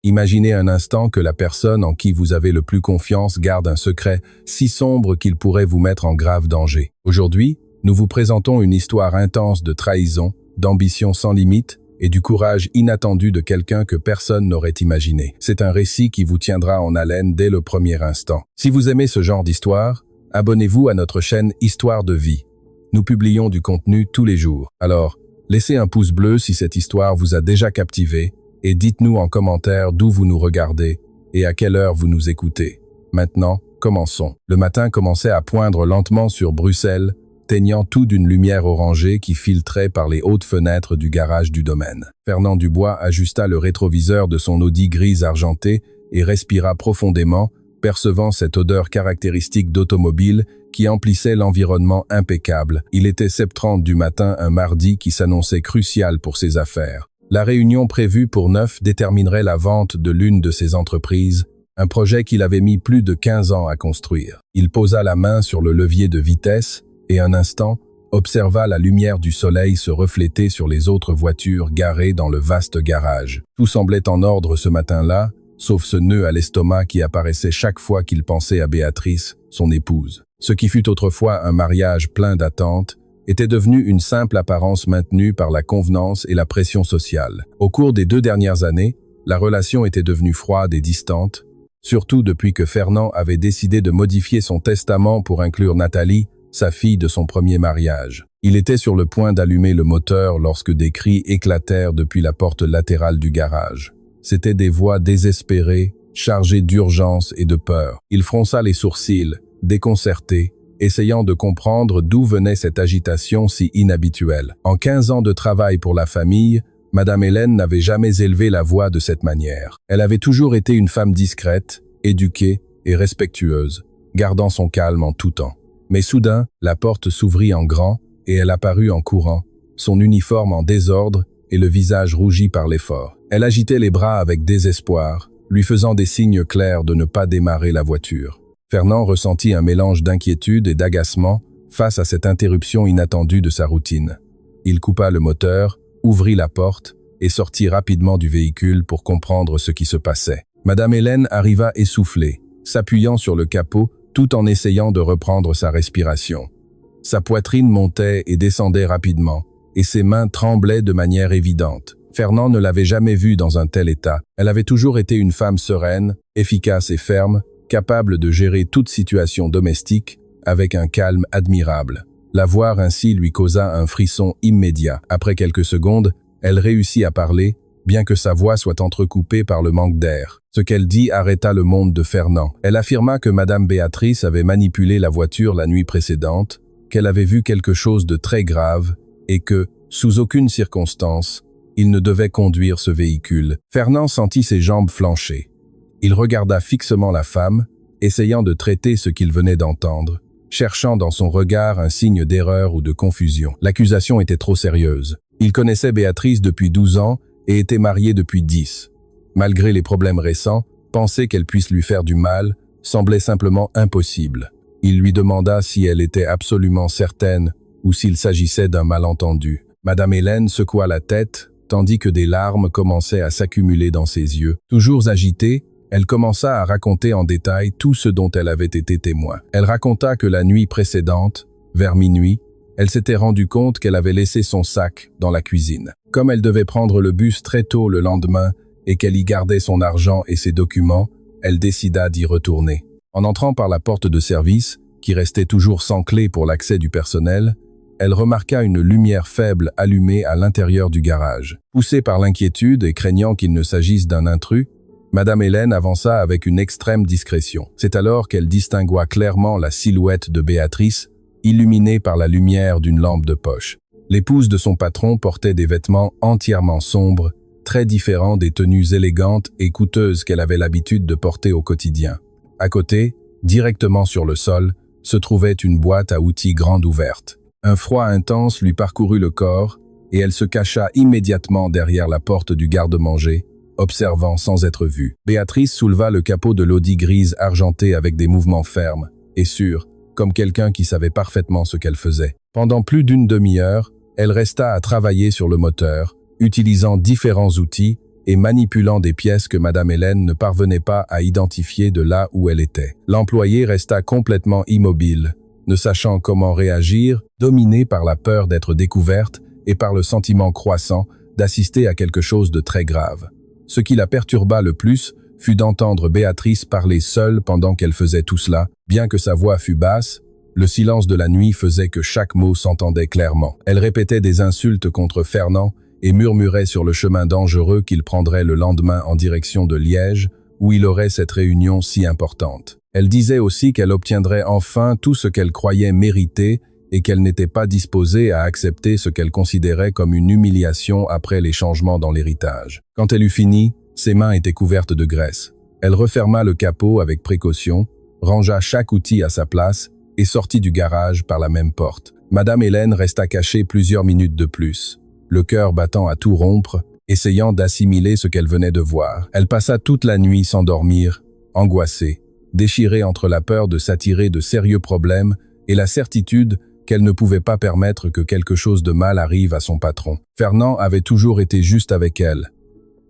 Imaginez un instant que la personne en qui vous avez le plus confiance garde un secret si sombre qu'il pourrait vous mettre en grave danger. Aujourd'hui, nous vous présentons une histoire intense de trahison, d'ambition sans limite et du courage inattendu de quelqu'un que personne n'aurait imaginé. C'est un récit qui vous tiendra en haleine dès le premier instant. Si vous aimez ce genre d'histoire, abonnez-vous à notre chaîne Histoire de vie. Nous publions du contenu tous les jours. Alors, laissez un pouce bleu si cette histoire vous a déjà captivé et dites-nous en commentaire d'où vous nous regardez et à quelle heure vous nous écoutez. Maintenant, commençons. Le matin commençait à poindre lentement sur Bruxelles, teignant tout d'une lumière orangée qui filtrait par les hautes fenêtres du garage du domaine. Fernand Dubois ajusta le rétroviseur de son Audi grise argentée et respira profondément, percevant cette odeur caractéristique d'automobile qui emplissait l'environnement impeccable. Il était 7h30 du matin, un mardi qui s'annonçait crucial pour ses affaires. La réunion prévue pour 9 déterminerait la vente de l'une de ses entreprises, un projet qu'il avait mis plus de 15 ans à construire. Il posa la main sur le levier de vitesse et un instant observa la lumière du soleil se refléter sur les autres voitures garées dans le vaste garage. Tout semblait en ordre ce matin-là, sauf ce nœud à l'estomac qui apparaissait chaque fois qu'il pensait à Béatrice, son épouse. Ce qui fut autrefois un mariage plein d'attentes était devenu une simple apparence maintenue par la convenance et la pression sociale. Au cours des 2 dernières années, la relation était devenue froide et distante, surtout depuis que Fernand avait décidé de modifier son testament pour inclure Nathalie, sa fille de son premier mariage. Il était sur le point d'allumer le moteur lorsque des cris éclatèrent depuis la porte latérale du garage. C'étaient des voix désespérées, chargées d'urgence et de peur. Il fronça les sourcils, déconcerté, essayant de comprendre d'où venait cette agitation si inhabituelle. En 15 ans de travail pour la famille, Madame Hélène n'avait jamais élevé la voix de cette manière. Elle avait toujours été une femme discrète, éduquée et respectueuse, gardant son calme en tout temps. Mais soudain, la porte s'ouvrit en grand et elle apparut en courant, son uniforme en désordre et le visage rougi par l'effort. Elle agitait les bras avec désespoir, lui faisant des signes clairs de ne pas démarrer la voiture. Fernand ressentit un mélange d'inquiétude et d'agacement face à cette interruption inattendue de sa routine. Il coupa le moteur, ouvrit la porte et sortit rapidement du véhicule pour comprendre ce qui se passait. Madame Hélène arriva essoufflée, s'appuyant sur le capot tout en essayant de reprendre sa respiration. Sa poitrine montait et descendait rapidement, et ses mains tremblaient de manière évidente. Fernand ne l'avait jamais vue dans un tel état. Elle avait toujours été une femme sereine, efficace et ferme, capable de gérer toute situation domestique avec un calme admirable. La voir ainsi lui causa un frisson immédiat. Après quelques secondes, elle réussit à parler, bien que sa voix soit entrecoupée par le manque d'air. Ce qu'elle dit arrêta le monde de Fernand. Elle affirma que Madame Béatrice avait manipulé la voiture la nuit précédente, qu'elle avait vu quelque chose de très grave et que, sous aucune circonstance, il ne devait conduire ce véhicule. Fernand sentit ses jambes flancher. Il regarda fixement la femme, essayant de traiter ce qu'il venait d'entendre, cherchant dans son regard un signe d'erreur ou de confusion. L'accusation était trop sérieuse. Il connaissait Béatrice depuis 12 ans et était marié depuis 10. Malgré les problèmes récents, penser qu'elle puisse lui faire du mal semblait simplement impossible. Il lui demanda si elle était absolument certaine ou s'il s'agissait d'un malentendu. Madame Hélène secoua la tête, tandis que des larmes commençaient à s'accumuler dans ses yeux. Toujours agitée, elle commença à raconter en détail tout ce dont elle avait été témoin. Elle raconta que la nuit précédente, vers minuit, elle s'était rendue compte qu'elle avait laissé son sac dans la cuisine. Comme elle devait prendre le bus très tôt le lendemain et qu'elle y gardait son argent et ses documents, elle décida d'y retourner. En entrant par la porte de service, qui restait toujours sans clé pour l'accès du personnel, elle remarqua une lumière faible allumée à l'intérieur du garage. Poussée par l'inquiétude et craignant qu'il ne s'agisse d'un intrus, Madame Hélène avança avec une extrême discrétion. C'est alors qu'elle distingua clairement la silhouette de Béatrice, illuminée par la lumière d'une lampe de poche. L'épouse de son patron portait des vêtements entièrement sombres, très différents des tenues élégantes et coûteuses qu'elle avait l'habitude de porter au quotidien. À côté, directement sur le sol, se trouvait une boîte à outils grande ouverte. Un froid intense lui parcourut le corps et elle se cacha immédiatement derrière la porte du garde-manger, observant sans être vue. Béatrice souleva le capot de l'Audi grise argentée avec des mouvements fermes et sûrs, comme quelqu'un qui savait parfaitement ce qu'elle faisait. Pendant plus d'une demi-heure, elle resta à travailler sur le moteur, utilisant différents outils et manipulant des pièces que Madame Hélène ne parvenait pas à identifier de là où elle était. L'employé resta complètement immobile, ne sachant comment réagir, dominé par la peur d'être découverte et par le sentiment croissant d'assister à quelque chose de très grave. Ce qui la perturba le plus fut d'entendre Béatrice parler seule pendant qu'elle faisait tout cela. Bien que sa voix fût basse, le silence de la nuit faisait que chaque mot s'entendait clairement. Elle répétait des insultes contre Fernand et murmurait sur le chemin dangereux qu'il prendrait le lendemain en direction de Liège, où il aurait cette réunion si importante. Elle disait aussi qu'elle obtiendrait enfin tout ce qu'elle croyait mériter et qu'elle n'était pas disposée à accepter ce qu'elle considérait comme une humiliation après les changements dans l'héritage. Quand elle eut fini, ses mains étaient couvertes de graisse. Elle referma le capot avec précaution, rangea chaque outil à sa place et sortit du garage par la même porte. Madame Hélène resta cachée plusieurs minutes de plus, le cœur battant à tout rompre, essayant d'assimiler ce qu'elle venait de voir. Elle passa toute la nuit sans dormir, angoissée, déchirée entre la peur de s'attirer de sérieux problèmes et la certitude qu'elle ne pouvait pas permettre que quelque chose de mal arrive à son patron. Fernand avait toujours été juste avec elle.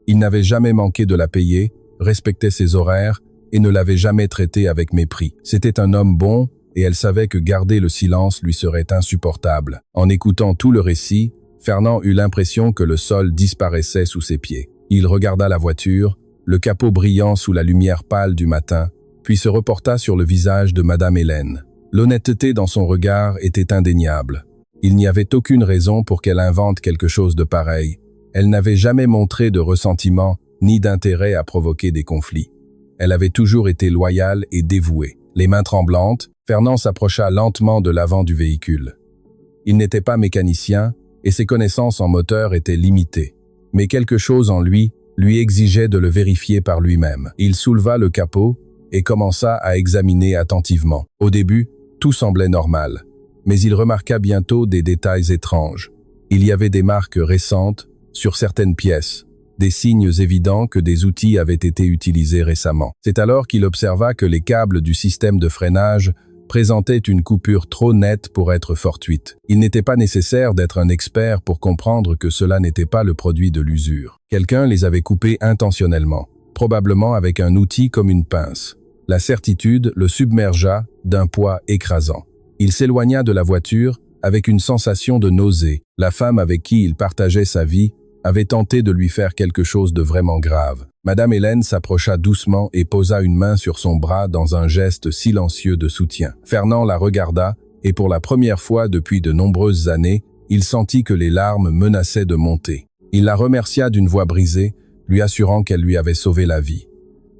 Il n'avait jamais manqué de la payer, respectait ses horaires et ne l'avait jamais traitée avec mépris. C'était un homme bon et elle savait que garder le silence lui serait insupportable. En écoutant tout le récit, Fernand eut l'impression que le sol disparaissait sous ses pieds. Il regarda la voiture, le capot brillant sous la lumière pâle du matin, puis se reporta sur le visage de Madame Hélène. L'honnêteté dans son regard était indéniable. Il n'y avait aucune raison pour qu'elle invente quelque chose de pareil. Elle n'avait jamais montré de ressentiment ni d'intérêt à provoquer des conflits. Elle avait toujours été loyale et dévouée. Les mains tremblantes, Fernand s'approcha lentement de l'avant du véhicule. Il n'était pas mécanicien et ses connaissances en moteur étaient limitées. Mais quelque chose en lui exigeait de le vérifier par lui-même. Il souleva le capot et commença à examiner attentivement. Au début, tout semblait normal, mais il remarqua bientôt des détails étranges. Il y avait des marques récentes sur certaines pièces, des signes évidents que des outils avaient été utilisés récemment. C'est alors qu'il observa que les câbles du système de freinage présentaient une coupure trop nette pour être fortuite. Il n'était pas nécessaire d'être un expert pour comprendre que cela n'était pas le produit de l'usure. Quelqu'un les avait coupés intentionnellement, probablement avec un outil comme une pince. La certitude le submergea d'un poids écrasant. Il s'éloigna de la voiture avec une sensation de nausée. La femme avec qui il partageait sa vie avait tenté de lui faire quelque chose de vraiment grave. Madame Hélène s'approcha doucement et posa une main sur son bras dans un geste silencieux de soutien. Fernand la regarda et pour la première fois depuis de nombreuses années, il sentit que les larmes menaçaient de monter. Il la remercia d'une voix brisée, lui assurant qu'elle lui avait sauvé la vie.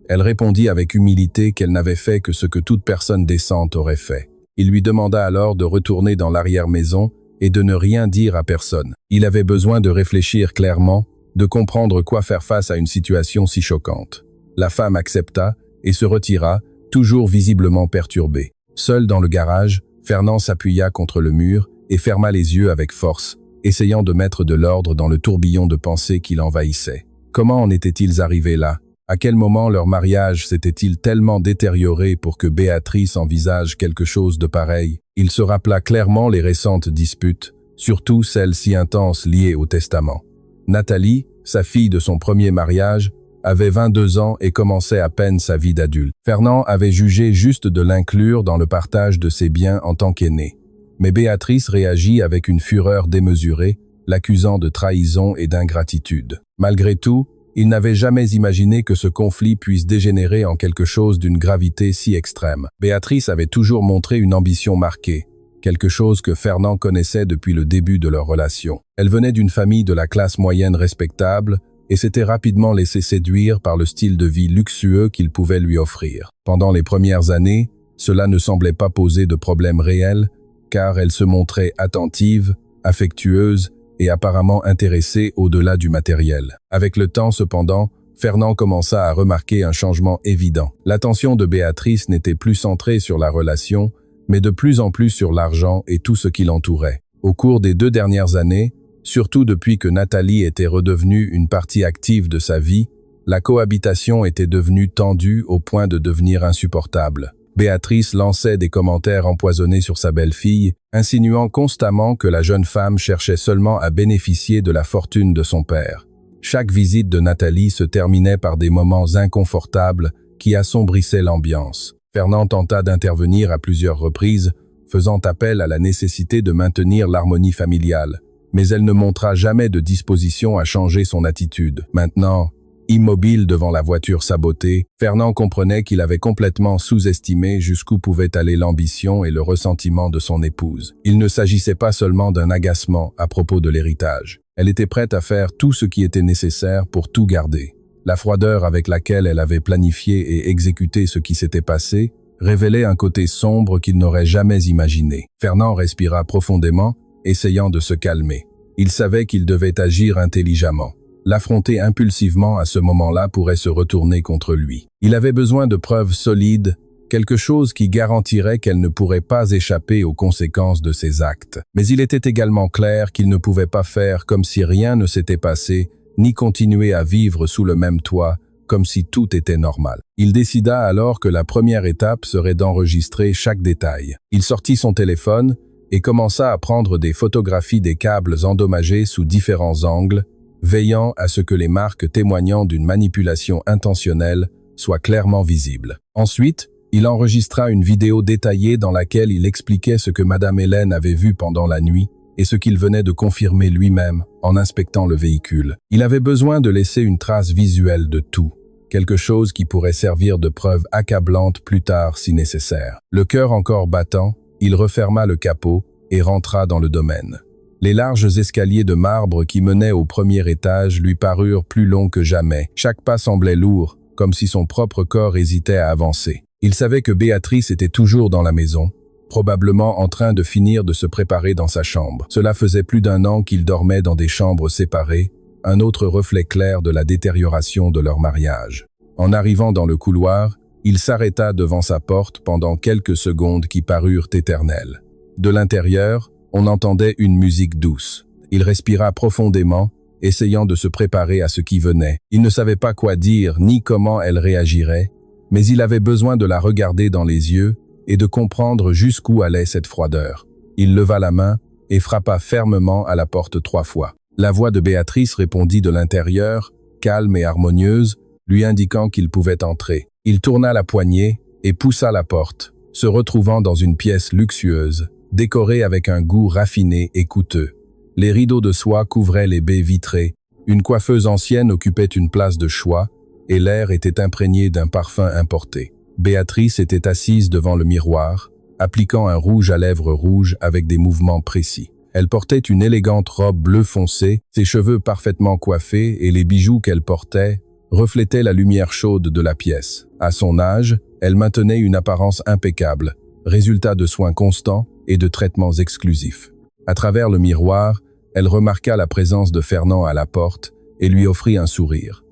Elle répondit avec humilité qu'elle n'avait fait que ce que toute personne décente aurait fait. Il lui demanda alors de retourner dans l'arrière-maison et de ne rien dire à personne. Il avait besoin de réfléchir clairement, de comprendre quoi faire face à une situation si choquante. La femme accepta et se retira, toujours visiblement perturbée. Seul dans le garage, Fernand s'appuya contre le mur et ferma les yeux avec force, essayant de mettre de l'ordre dans le tourbillon de pensées qui l'envahissait. Comment en étaient-ils arrivés là? À quel moment leur mariage s'était-il tellement détérioré pour que Béatrice envisage quelque chose de pareil? Il se rappela clairement les récentes disputes, surtout celles si intenses liées au testament. Nathalie, sa fille de son premier mariage, avait 22 ans et commençait à peine sa vie d'adulte. Fernand avait jugé juste de l'inclure dans le partage de ses biens en tant qu'aîné. Mais Béatrice réagit avec une fureur démesurée, l'accusant de trahison et d'ingratitude. Malgré tout, il n'avait jamais imaginé que ce conflit puisse dégénérer en quelque chose d'une gravité si extrême. Béatrice avait toujours montré une ambition marquée, quelque chose que Fernand connaissait depuis le début de leur relation. Elle venait d'une famille de la classe moyenne respectable et s'était rapidement laissée séduire par le style de vie luxueux qu'il pouvait lui offrir. Pendant les premières années, cela ne semblait pas poser de problème réel, car elle se montrait attentive, affectueuse et apparemment intéressée au-delà du matériel. Avec le temps, cependant, Fernand commença à remarquer un changement évident. L'attention de Béatrice n'était plus centrée sur la relation, mais de plus en plus sur l'argent et tout ce qui l'entourait. Au cours des 2 dernières années, surtout depuis que Nathalie était redevenue une partie active de sa vie, la cohabitation était devenue tendue au point de devenir insupportable. Béatrice lançait des commentaires empoisonnés sur sa belle-fille, insinuant constamment que la jeune femme cherchait seulement à bénéficier de la fortune de son père. Chaque visite de Nathalie se terminait par des moments inconfortables qui assombrissaient l'ambiance. Fernand tenta d'intervenir à plusieurs reprises, faisant appel à la nécessité de maintenir l'harmonie familiale, mais elle ne montra jamais de disposition à changer son attitude. Maintenant, immobile devant la voiture sabotée, Fernand comprenait qu'il avait complètement sous-estimé jusqu'où pouvait aller l'ambition et le ressentiment de son épouse. Il ne s'agissait pas seulement d'un agacement à propos de l'héritage. Elle était prête à faire tout ce qui était nécessaire pour tout garder. La froideur avec laquelle elle avait planifié et exécuté ce qui s'était passé révélait un côté sombre qu'il n'aurait jamais imaginé. Fernand respira profondément, essayant de se calmer. Il savait qu'il devait agir intelligemment. L'affronter impulsivement à ce moment-là pourrait se retourner contre lui. Il avait besoin de preuves solides, quelque chose qui garantirait qu'elle ne pourrait pas échapper aux conséquences de ses actes. Mais il était également clair qu'il ne pouvait pas faire comme si rien ne s'était passé, ni continuer à vivre sous le même toit, comme si tout était normal. Il décida alors que la première étape serait d'enregistrer chaque détail. Il sortit son téléphone et commença à prendre des photographies des câbles endommagés sous différents angles, veillant à ce que les marques témoignant d'une manipulation intentionnelle soient clairement visibles. Ensuite, il enregistra une vidéo détaillée dans laquelle il expliquait ce que Madame Hélène avait vu pendant la nuit et ce qu'il venait de confirmer lui-même en inspectant le véhicule. Il avait besoin de laisser une trace visuelle de tout, quelque chose qui pourrait servir de preuve accablante plus tard si nécessaire. Le cœur encore battant, il referma le capot et rentra dans le domaine. Les larges escaliers de marbre qui menaient au premier étage lui parurent plus longs que jamais. Chaque pas semblait lourd, comme si son propre corps hésitait à avancer. Il savait que Béatrice était toujours dans la maison, probablement en train de finir de se préparer dans sa chambre. Cela faisait plus d'1 an qu'ils dormaient dans des chambres séparées, un autre reflet clair de la détérioration de leur mariage. En arrivant dans le couloir, il s'arrêta devant sa porte pendant quelques secondes qui parurent éternelles. De l'intérieur, on entendait une musique douce. Il respira profondément, essayant de se préparer à ce qui venait. Il ne savait pas quoi dire ni comment elle réagirait, mais il avait besoin de la regarder dans les yeux et de comprendre jusqu'où allait cette froideur. Il leva la main et frappa fermement à la porte 3 fois. La voix de Béatrice répondit de l'intérieur, calme et harmonieuse, lui indiquant qu'il pouvait entrer. Il tourna la poignée et poussa la porte, se retrouvant dans une pièce luxueuse, décorée avec un goût raffiné et coûteux. Les rideaux de soie couvraient les baies vitrées, une coiffeuse ancienne occupait une place de choix, et l'air était imprégné d'un parfum importé. Béatrice était assise devant le miroir, appliquant un rouge à lèvres rouge avec des mouvements précis. Elle portait une élégante robe bleu foncé, ses cheveux parfaitement coiffés et les bijoux qu'elle portait reflétaient la lumière chaude de la pièce. À son âge, elle maintenait une apparence impeccable, résultat de soins constants et de traitements exclusifs. À travers le miroir, elle remarqua la présence de Fernand à la porte et lui offrit un sourire.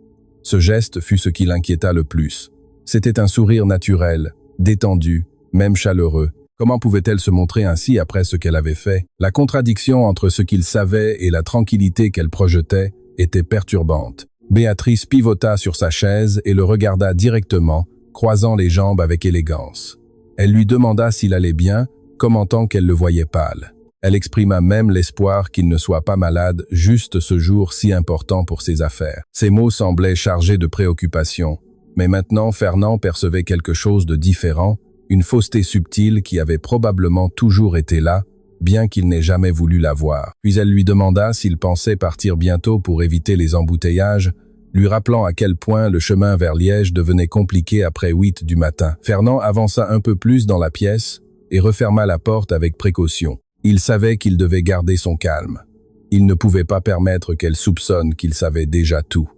Ce geste fut ce qui l'inquiéta le plus. C'était un sourire naturel, détendu, même chaleureux. Comment pouvait-elle se montrer ainsi après ce qu'elle avait fait? La contradiction entre ce qu'il savait et la tranquillité qu'elle projetait était perturbante. Béatrice pivota sur sa chaise et le regarda directement, croisant les jambes avec élégance. Elle lui demanda s'il allait bien, commentant qu'elle le voyait pâle. Elle exprima même l'espoir qu'il ne soit pas malade juste ce jour si important pour ses affaires. Ses mots semblaient chargés de préoccupation, mais maintenant Fernand percevait quelque chose de différent, une fausseté subtile qui avait probablement toujours été là, bien qu'il n'ait jamais voulu la voir. Puis elle lui demanda s'il pensait partir bientôt pour éviter les embouteillages, lui rappelant à quel point le chemin vers Liège devenait compliqué après 8 du matin. Fernand avança un peu plus dans la pièce et referma la porte avec précaution. Il savait qu'il devait garder son calme. Il ne pouvait pas permettre qu'elle soupçonne qu'il savait déjà tout.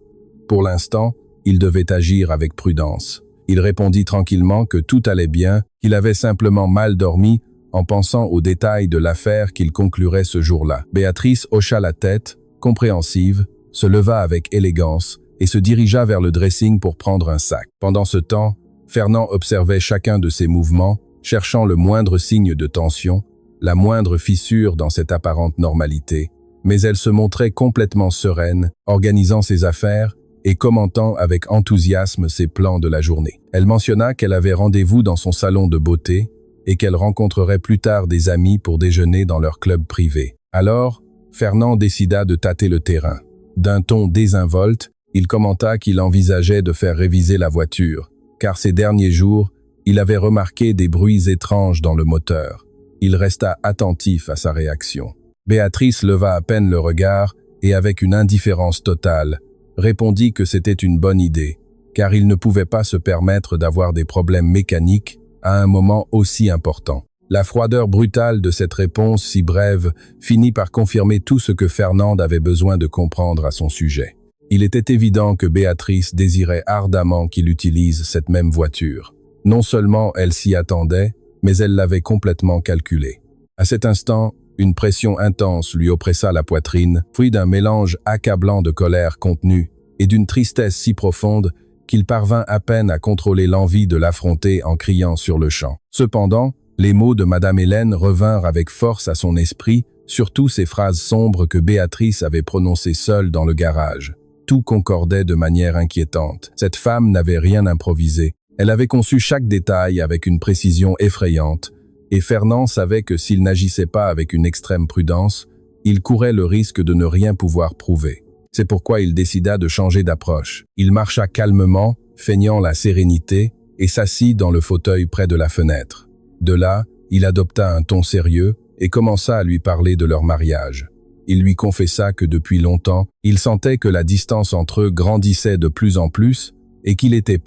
Pour l'instant, il devait agir avec prudence. Il répondit tranquillement que tout allait bien, qu'il avait simplement mal dormi en pensant aux détails de l'affaire qu'il conclurait ce jour-là. Béatrice hocha la tête, compréhensive, se leva avec élégance et se dirigea vers le dressing pour prendre un sac. Pendant ce temps, Fernand observait chacun de ses mouvements, cherchant le moindre signe de tension, la moindre fissure dans cette apparente normalité, mais elle se montrait complètement sereine, organisant ses affaires et commentant avec enthousiasme ses plans de la journée. Elle mentionna qu'elle avait rendez-vous dans son salon de beauté et qu'elle rencontrerait plus tard des amis pour déjeuner dans leur club privé. Alors, Fernand décida de tâter le terrain. D'un ton désinvolte, il commenta qu'il envisageait de faire réviser la voiture, car ces derniers jours, il avait remarqué des bruits étranges dans le moteur. Il resta attentif à sa réaction. Béatrice leva à peine le regard et avec une indifférence totale, répondit que c'était une bonne idée, car il ne pouvait pas se permettre d'avoir des problèmes mécaniques à un moment aussi important. La froideur brutale de cette réponse si brève finit par confirmer tout ce que Fernande avait besoin de comprendre à son sujet. Il était évident que Béatrice désirait ardemment qu'il utilise cette même voiture. Non seulement elle s'y attendait, mais elle l'avait complètement calculé. À cet instant, une pression intense lui oppressa la poitrine, fruit d'un mélange accablant de colère contenue et d'une tristesse si profonde qu'il parvint à peine à contrôler l'envie de l'affronter en criant sur le champ. Cependant, les mots de Madame Hélène revinrent avec force à son esprit, surtout ces phrases sombres que Béatrice avait prononcées seule dans le garage. Tout concordait de manière inquiétante. Cette femme n'avait rien improvisé. Elle avait conçu chaque détail avec une précision effrayante, et Fernand savait que s'il n'agissait pas avec une extrême prudence, il courait le risque de ne rien pouvoir prouver. C'est pourquoi il décida de changer d'approche. Il marcha calmement, feignant la sérénité, et s'assit dans le fauteuil près de la fenêtre. De là, il adopta un ton sérieux et commença à lui parler de leur mariage. Il lui confessa que depuis longtemps, il sentait que la distance entre eux grandissait de plus en plus et qu'il était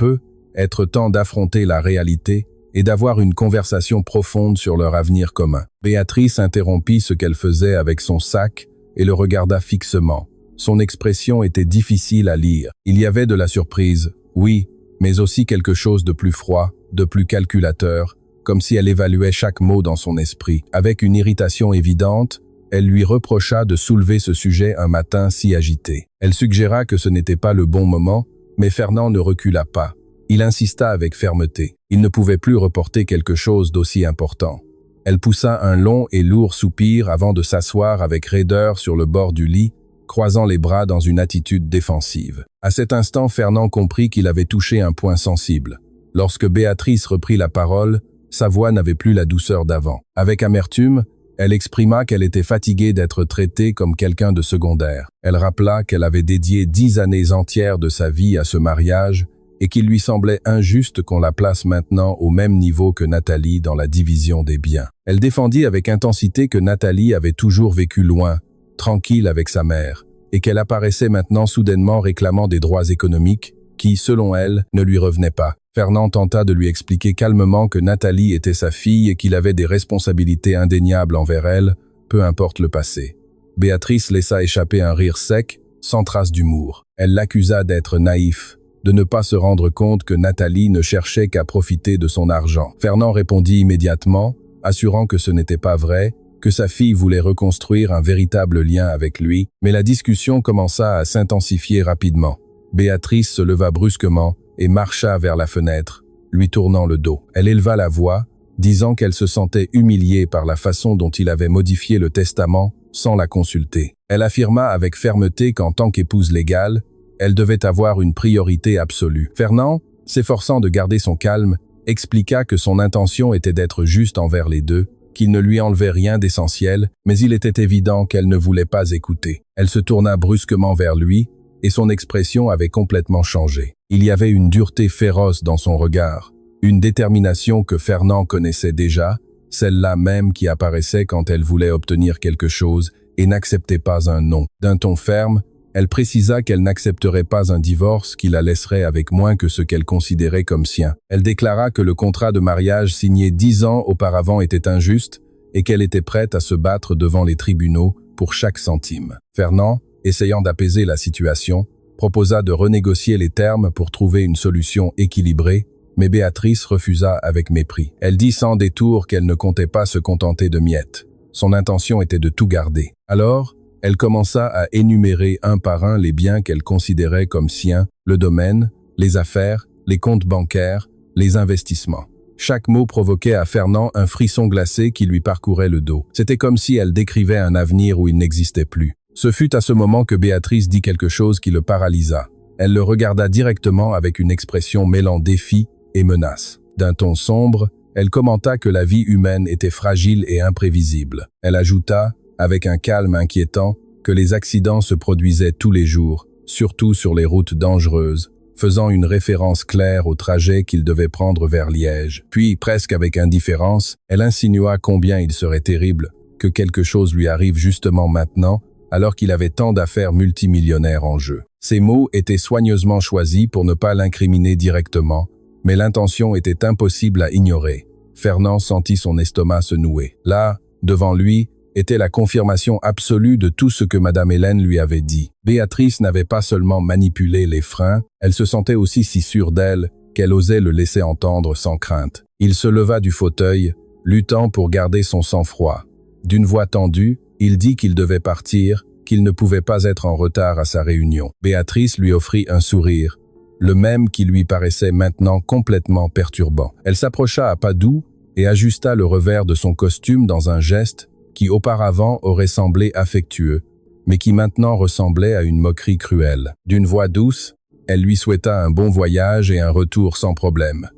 être temps d'affronter la réalité et d'avoir une conversation profonde sur leur avenir commun. Béatrice interrompit ce qu'elle faisait avec son sac et le regarda fixement. Son expression était difficile à lire. Il y avait de la surprise, oui, mais aussi quelque chose de plus froid, de plus calculateur, comme si elle évaluait chaque mot dans son esprit. Avec une irritation évidente, elle lui reprocha de soulever ce sujet un matin si agité. Elle suggéra que ce n'était pas le bon moment, mais Fernand ne recula pas. Il insista avec fermeté. Il ne pouvait plus reporter quelque chose d'aussi important. Elle poussa un long et lourd soupir avant de s'asseoir avec raideur sur le bord du lit, croisant les bras dans une attitude défensive. À cet instant, Fernand comprit qu'il avait touché un point sensible. Lorsque Béatrice reprit la parole, sa voix n'avait plus la douceur d'avant. Avec amertume, elle exprima qu'elle était fatiguée d'être traitée comme quelqu'un de secondaire. Elle rappela qu'elle avait dédié 10 années entières de sa vie à ce mariage et qu'il lui semblait injuste qu'on la place maintenant au même niveau que Nathalie dans la division des biens. Elle défendit avec intensité que Nathalie avait toujours vécu loin, tranquille avec sa mère, et qu'elle apparaissait maintenant soudainement réclamant des droits économiques qui, selon elle, ne lui revenaient pas. Fernand tenta de lui expliquer calmement que Nathalie était sa fille et qu'il avait des responsabilités indéniables envers elle, peu importe le passé. Béatrice laissa échapper un rire sec, sans trace d'humour. Elle l'accusa d'être naïf, de ne pas se rendre compte que Nathalie ne cherchait qu'à profiter de son argent. Fernand répondit immédiatement, assurant que ce n'était pas vrai, que sa fille voulait reconstruire un véritable lien avec lui, mais la discussion commença à s'intensifier rapidement. Béatrice se leva brusquement et marcha vers la fenêtre, lui tournant le dos. Elle éleva la voix, disant qu'elle se sentait humiliée par la façon dont il avait modifié le testament sans la consulter. Elle affirma avec fermeté qu'en tant qu'épouse légale, elle devait avoir une priorité absolue. Fernand, s'efforçant de garder son calme, expliqua que son intention était d'être juste envers les deux, qu'il ne lui enlevait rien d'essentiel, mais il était évident qu'elle ne voulait pas écouter. Elle se tourna brusquement vers lui, et son expression avait complètement changé. Il y avait une dureté féroce dans son regard, une détermination que Fernand connaissait déjà, celle-là même qui apparaissait quand elle voulait obtenir quelque chose et n'acceptait pas un non. D'un ton ferme, elle précisa qu'elle n'accepterait pas un divorce qui la laisserait avec moins que ce qu'elle considérait comme sien. Elle déclara que le contrat de mariage signé 10 ans auparavant était injuste et qu'elle était prête à se battre devant les tribunaux pour chaque centime. Fernand, essayant d'apaiser la situation, proposa de renégocier les termes pour trouver une solution équilibrée, mais Béatrice refusa avec mépris. Elle dit sans détour qu'elle ne comptait pas se contenter de miettes. Son intention était de tout garder. Alors, elle commença à énumérer un par un les biens qu'elle considérait comme siens, le domaine, les affaires, les comptes bancaires, les investissements. Chaque mot provoquait à Fernand un frisson glacé qui lui parcourait le dos. C'était comme si elle décrivait un avenir où il n'existait plus. Ce fut à ce moment que Béatrice dit quelque chose qui le paralysa. Elle le regarda directement avec une expression mêlant défi et menace. D'un ton sombre, elle commenta que la vie humaine était fragile et imprévisible. Elle ajouta, avec un calme inquiétant, que les accidents se produisaient tous les jours, surtout sur les routes dangereuses, faisant une référence claire au trajet qu'il devait prendre vers Liège. Puis, presque avec indifférence, elle insinua combien il serait terrible que quelque chose lui arrive justement maintenant, alors qu'il avait tant d'affaires multimillionnaires en jeu. Ces mots étaient soigneusement choisis pour ne pas l'incriminer directement, mais l'intention était impossible à ignorer. Fernand sentit son estomac se nouer. Là, devant lui, était la confirmation absolue de tout ce que Madame Hélène lui avait dit. Béatrice n'avait pas seulement manipulé les freins, elle se sentait aussi si sûre d'elle qu'elle osait le laisser entendre sans crainte. Il se leva du fauteuil, luttant pour garder son sang-froid. D'une voix tendue, il dit qu'il devait partir, qu'il ne pouvait pas être en retard à sa réunion. Béatrice lui offrit un sourire, le même qui lui paraissait maintenant complètement perturbant. Elle s'approcha à pas doux et ajusta le revers de son costume dans un geste qui auparavant aurait semblé affectueux, mais qui maintenant ressemblait à une moquerie cruelle. D'une voix douce, elle lui souhaita un bon voyage et un retour sans problème.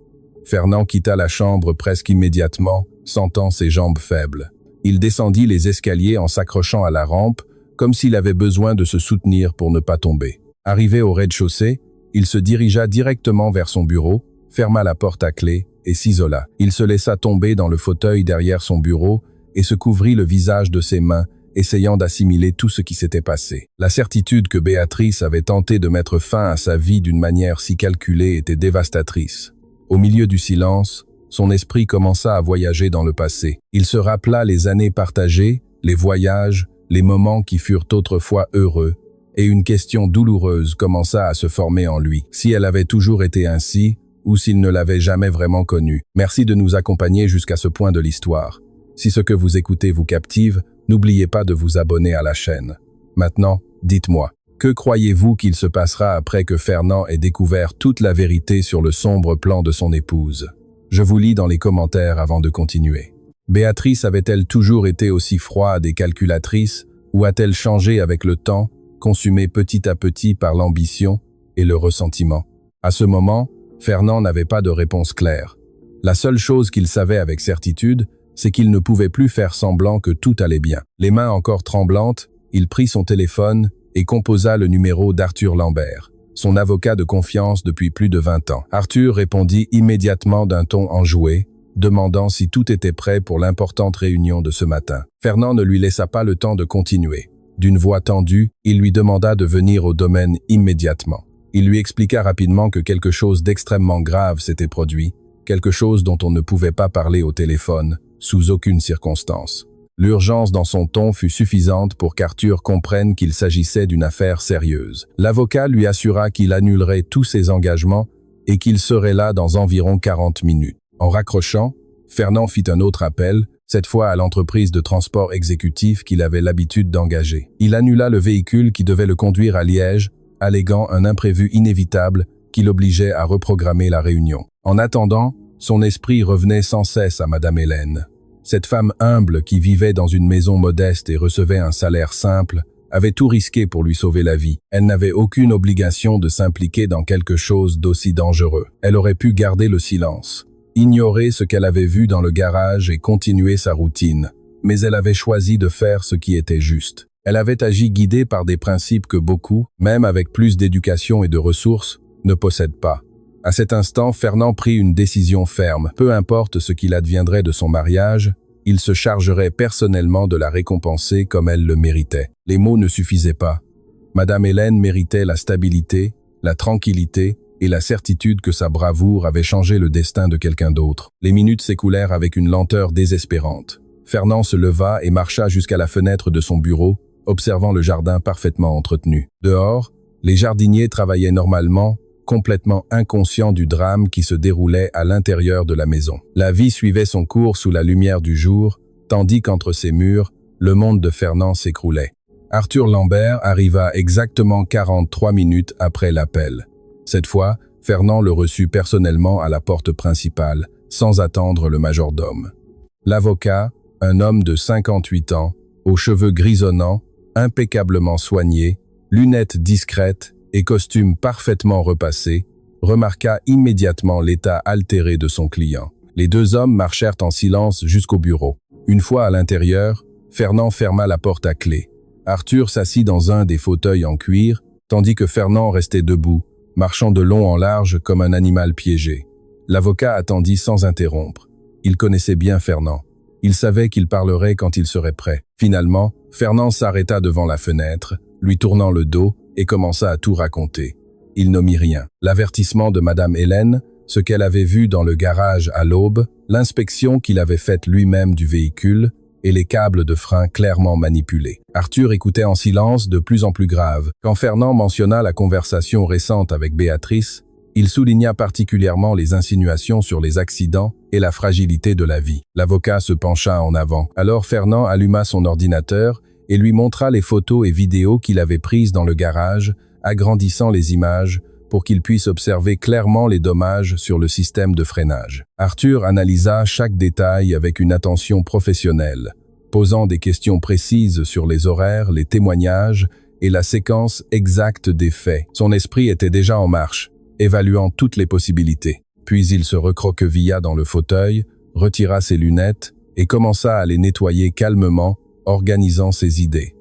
Fernand quitta la chambre presque immédiatement, sentant ses jambes faibles. Il descendit les escaliers en s'accrochant à la rampe, comme s'il avait besoin de se soutenir pour ne pas tomber. Arrivé au rez-de-chaussée, il se dirigea directement vers son bureau, ferma la porte à clé et s'isola. Il se laissa tomber dans le fauteuil derrière son bureau et se couvrit le visage de ses mains, essayant d'assimiler tout ce qui s'était passé. La certitude que Béatrice avait tenté de mettre fin à sa vie d'une manière si calculée était dévastatrice. Au milieu du silence, son esprit commença à voyager dans le passé. Il se rappela les années partagées, les voyages, les moments qui furent autrefois heureux, et une question douloureuse commença à se former en lui. Si elle avait toujours été ainsi, ou s'il ne l'avait jamais vraiment connue. Merci de nous accompagner jusqu'à ce point de l'histoire. Si ce que vous écoutez vous captive, n'oubliez pas de vous abonner à la chaîne. Maintenant, dites-moi, que croyez-vous qu'il se passera après que Fernand ait découvert toute la vérité sur le sombre plan de son épouse? Je vous lis dans les commentaires avant de continuer. Béatrice avait-elle toujours été aussi froide et calculatrice, ou a-t-elle changé avec le temps, consumée petit à petit par l'ambition et le ressentiment? À ce moment, Fernand n'avait pas de réponse claire. La seule chose qu'il savait avec certitude, c'est qu'il ne pouvait plus faire semblant que tout allait bien. Les mains encore tremblantes, il prit son téléphone et composa le numéro d'Arthur Lambert, son avocat de confiance depuis plus de 20 ans. Arthur répondit immédiatement d'un ton enjoué, demandant si tout était prêt pour l'importante réunion de ce matin. Fernand ne lui laissa pas le temps de continuer. D'une voix tendue, il lui demanda de venir au domaine immédiatement. Il lui expliqua rapidement que quelque chose d'extrêmement grave s'était produit, quelque chose dont on ne pouvait pas parler au téléphone, sous aucune circonstance. L'urgence dans son ton fut suffisante pour qu'Arthur comprenne qu'il s'agissait d'une affaire sérieuse. L'avocat lui assura qu'il annulerait tous ses engagements et qu'il serait là dans environ 40 minutes. En raccrochant, Fernand fit un autre appel, cette fois à l'entreprise de transport exécutif qu'il avait l'habitude d'engager. Il annula le véhicule qui devait le conduire à Liège, alléguant un imprévu inévitable qui l'obligeait à reprogrammer la réunion. En attendant, son esprit revenait sans cesse à Madame Hélène. Cette femme humble qui vivait dans une maison modeste et recevait un salaire simple, avait tout risqué pour lui sauver la vie. Elle n'avait aucune obligation de s'impliquer dans quelque chose d'aussi dangereux. Elle aurait pu garder le silence, ignorer ce qu'elle avait vu dans le garage et continuer sa routine. Mais elle avait choisi de faire ce qui était juste. Elle avait agi guidée par des principes que beaucoup, même avec plus d'éducation et de ressources, ne possèdent pas. À cet instant, Fernand prit une décision ferme. Peu importe ce qu'il adviendrait de son mariage, il se chargerait personnellement de la récompenser comme elle le méritait. Les mots ne suffisaient pas. Madame Hélène méritait la stabilité, la tranquillité et la certitude que sa bravoure avait changé le destin de quelqu'un d'autre. Les minutes s'écoulèrent avec une lenteur désespérante. Fernand se leva et marcha jusqu'à la fenêtre de son bureau, observant le jardin parfaitement entretenu. Dehors, les jardiniers travaillaient normalement, complètement inconscients du drame qui se déroulait à l'intérieur de la maison. La vie suivait son cours sous la lumière du jour, tandis qu'entre ses murs, le monde de Fernand s'écroulait. Arthur Lambert arriva exactement 43 minutes après l'appel. Cette fois, Fernand le reçut personnellement à la porte principale, sans attendre le majordome. L'avocat, un homme de 58 ans, aux cheveux grisonnants, impeccablement soignés, lunettes discrètes et costume parfaitement repassé, remarqua immédiatement l'état altéré de son client. Les deux hommes marchèrent en silence jusqu'au bureau. Une fois à l'intérieur, Fernand ferma la porte à clé. Arthur s'assit dans un des fauteuils en cuir, tandis que Fernand restait debout, marchant de long en large comme un animal piégé. L'avocat attendit sans interrompre. Il connaissait bien Fernand. Il savait qu'il parlerait quand il serait prêt. Finalement, Fernand s'arrêta devant la fenêtre, lui tournant le dos, et commença à tout raconter. Il n'omit rien. L'avertissement de Madame Hélène, ce qu'elle avait vu dans le garage à l'aube, l'inspection qu'il avait faite lui-même du véhicule, et les câbles de frein clairement manipulés. Arthur écoutait en silence, de plus en plus grave. Quand Fernand mentionna la conversation récente avec Béatrice, il souligna particulièrement les insinuations sur les accidents et la fragilité de la vie. L'avocat se pencha en avant. Alors Fernand alluma son ordinateur et lui montra les photos et vidéos qu'il avait prises dans le garage, agrandissant les images pour qu'il puisse observer clairement les dommages sur le système de freinage. Arthur analysa chaque détail avec une attention professionnelle, posant des questions précises sur les horaires, les témoignages et la séquence exacte des faits. Son esprit était déjà en marche, évaluant toutes les possibilités. Puis il se recroquevilla dans le fauteuil, retira ses lunettes et commença à les nettoyer calmement, organisant ses idées.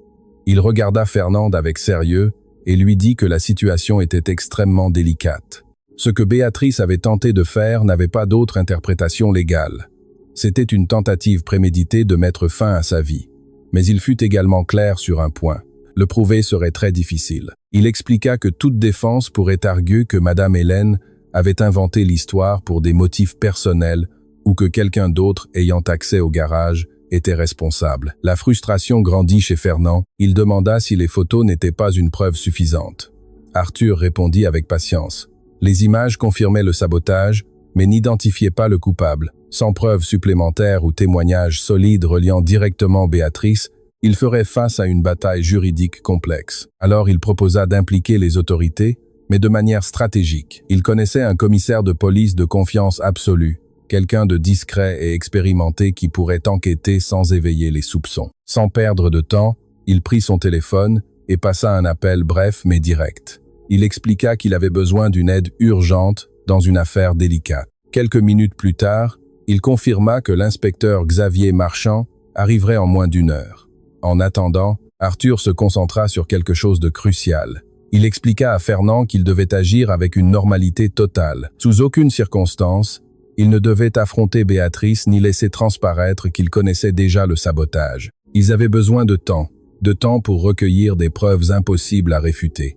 Il regarda Fernand avec sérieux et lui dit que la situation était extrêmement délicate. Ce que Béatrice avait tenté de faire n'avait pas d'autre interprétation légale. C'était une tentative préméditée de mettre fin à sa vie. Mais il fut également clair sur un point. Le prouver serait très difficile. Il expliqua que toute défense pourrait arguer que Madame Hélène avait inventé l'histoire pour des motifs personnels ou que quelqu'un d'autre ayant accès au garage était responsable. La frustration grandit chez Fernand. Il demanda si les photos n'étaient pas une preuve suffisante. Arthur répondit avec patience. Les images confirmaient le sabotage, mais n'identifiaient pas le coupable. Sans preuves supplémentaires ou témoignages solides reliant directement Béatrice, il ferait face à une bataille juridique complexe. Alors il proposa d'impliquer les autorités, mais de manière stratégique. Il connaissait un commissaire de police de confiance absolue, quelqu'un de discret et expérimenté qui pourrait enquêter sans éveiller les soupçons. Sans perdre de temps, il prit son téléphone et passa un appel bref mais direct. Il expliqua qu'il avait besoin d'une aide urgente dans une affaire délicate. Quelques minutes plus tard, il confirma que l'inspecteur Xavier Marchand arriverait en moins d'1 heure. En attendant, Arthur se concentra sur quelque chose de crucial. Il expliqua à Fernand qu'il devait agir avec une normalité totale. Sous aucune circonstance, il ne devait affronter Béatrice ni laisser transparaître qu'il connaissait déjà le sabotage. Ils avaient besoin de temps pour recueillir des preuves impossibles à réfuter.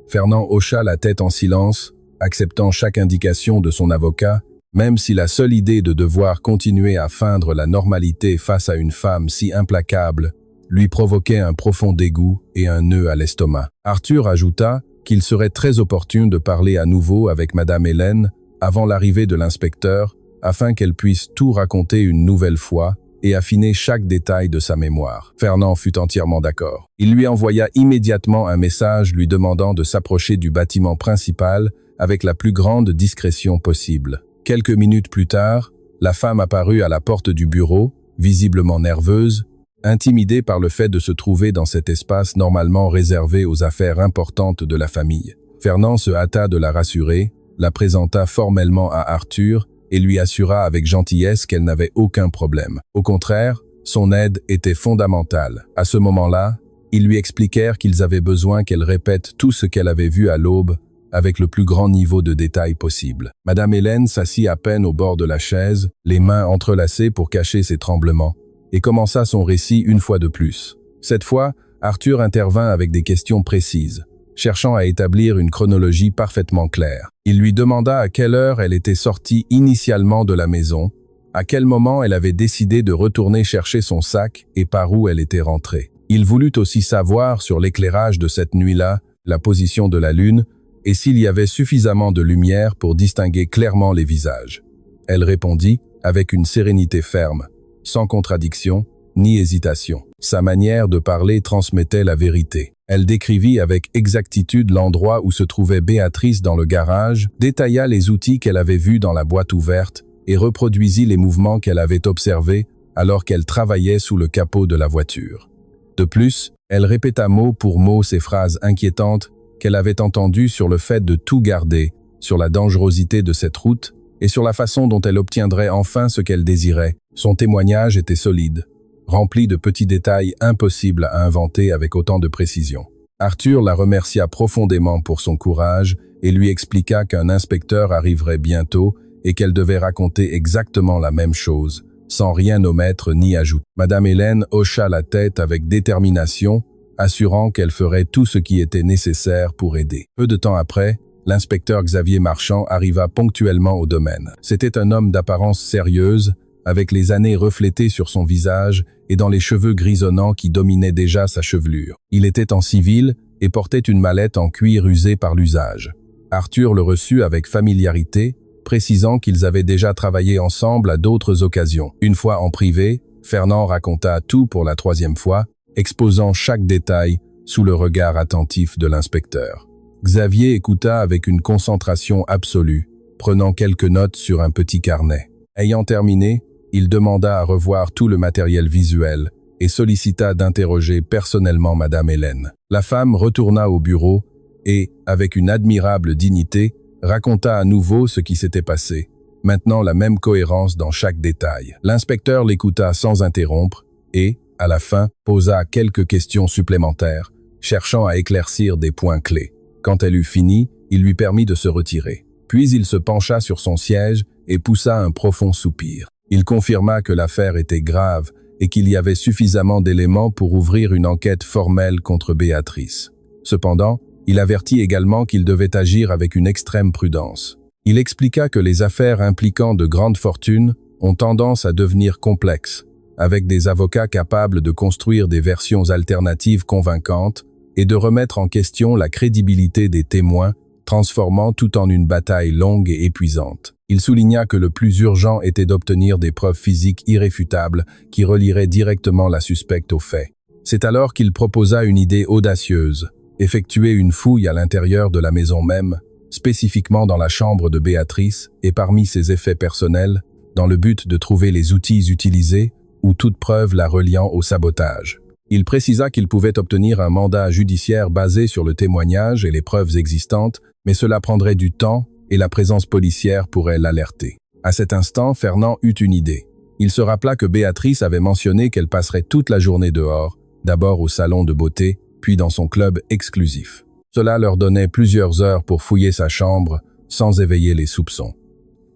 Fernand hocha la tête en silence, acceptant chaque indication de son avocat, même si la seule idée de devoir continuer à feindre la normalité face à une femme si implacable lui provoquait un profond dégoût et un nœud à l'estomac. Arthur ajouta qu'il serait très opportun de parler à nouveau avec Madame Hélène avant l'arrivée de l'inspecteur, afin qu'elle puisse tout raconter une nouvelle fois et affiner chaque détail de sa mémoire. Fernand fut entièrement d'accord. Il lui envoya immédiatement un message lui demandant de s'approcher du bâtiment principal avec la plus grande discrétion possible. Quelques minutes plus tard, la femme apparut à la porte du bureau, visiblement nerveuse, intimidée par le fait de se trouver dans cet espace normalement réservé aux affaires importantes de la famille. Fernand se hâta de la rassurer, la présenta formellement à Arthur et lui assura avec gentillesse qu'elle n'avait aucun problème. Au contraire, son aide était fondamentale. À ce moment-là, ils lui expliquèrent qu'ils avaient besoin qu'elle répète tout ce qu'elle avait vu à l'aube avec le plus grand niveau de détail possible. Madame Hélène s'assit à peine au bord de la chaise, les mains entrelacées pour cacher ses tremblements, et commença son récit une fois de plus. Cette fois, Arthur intervint avec des questions précises, cherchant à établir une chronologie parfaitement claire. Il lui demanda à quelle heure elle était sortie initialement de la maison, à quel moment elle avait décidé de retourner chercher son sac et par où elle était rentrée. Il voulut aussi savoir sur l'éclairage de cette nuit-là, la position de la lune, et s'il y avait suffisamment de lumière pour distinguer clairement les visages. Elle répondit avec une sérénité ferme, sans contradiction ni hésitation. Sa manière de parler transmettait la vérité. Elle décrivit avec exactitude l'endroit où se trouvait Béatrice dans le garage, détailla les outils qu'elle avait vus dans la boîte ouverte et reproduisit les mouvements qu'elle avait observés alors qu'elle travaillait sous le capot de la voiture. De plus, elle répéta mot pour mot ces phrases inquiétantes qu'elle avait entendues sur le fait de tout garder, sur la dangerosité de cette route et sur la façon dont elle obtiendrait enfin ce qu'elle désirait. Son témoignage était solide, remplie de petits détails impossibles à inventer avec autant de précision. Arthur la remercia profondément pour son courage et lui expliqua qu'un inspecteur arriverait bientôt et qu'elle devait raconter exactement la même chose, sans rien omettre ni ajouter. Madame Hélène hocha la tête avec détermination, assurant qu'elle ferait tout ce qui était nécessaire pour aider. Peu de temps après, l'inspecteur Xavier Marchand arriva ponctuellement au domaine. C'était un homme d'apparence sérieuse, avec les années reflétées sur son visage et dans les cheveux grisonnants qui dominaient déjà sa chevelure. Il était en civil et portait une mallette en cuir usée par l'usage. Arthur le reçut avec familiarité, précisant qu'ils avaient déjà travaillé ensemble à d'autres occasions. Une fois en privé, Fernand raconta tout pour la 3e fois, exposant chaque détail sous le regard attentif de l'inspecteur. Xavier écouta avec une concentration absolue, prenant quelques notes sur un petit carnet. Ayant terminé, il demanda à revoir tout le matériel visuel et sollicita d'interroger personnellement Madame Hélène. La femme retourna au bureau et, avec une admirable dignité, raconta à nouveau ce qui s'était passé, maintenant la même cohérence dans chaque détail. L'inspecteur l'écouta sans interrompre et, à la fin, posa quelques questions supplémentaires, cherchant à éclaircir des points clés. Quand elle eut fini, il lui permit de se retirer. Puis il se pencha sur son siège et poussa un profond soupir. Il confirma que l'affaire était grave et qu'il y avait suffisamment d'éléments pour ouvrir une enquête formelle contre Béatrice. Cependant, il avertit également qu'il devait agir avec une extrême prudence. Il expliqua que les affaires impliquant de grandes fortunes ont tendance à devenir complexes, avec des avocats capables de construire des versions alternatives convaincantes et de remettre en question la crédibilité des témoins, transformant tout en une bataille longue et épuisante. Il souligna que le plus urgent était d'obtenir des preuves physiques irréfutables qui relieraient directement la suspecte aux faits. C'est alors qu'il proposa une idée audacieuse, effectuer une fouille à l'intérieur de la maison même, spécifiquement dans la chambre de Béatrice et parmi ses effets personnels, dans le but de trouver les outils utilisés ou toute preuve la reliant au sabotage. Il précisa qu'il pouvait obtenir un mandat judiciaire basé sur le témoignage et les preuves existantes, mais cela prendrait du temps et la présence policière pourrait l'alerter. À cet instant, Fernand eut une idée. Il se rappela que Béatrice avait mentionné qu'elle passerait toute la journée dehors, d'abord au salon de beauté, puis dans son club exclusif. Cela leur donnait plusieurs heures pour fouiller sa chambre, sans éveiller les soupçons.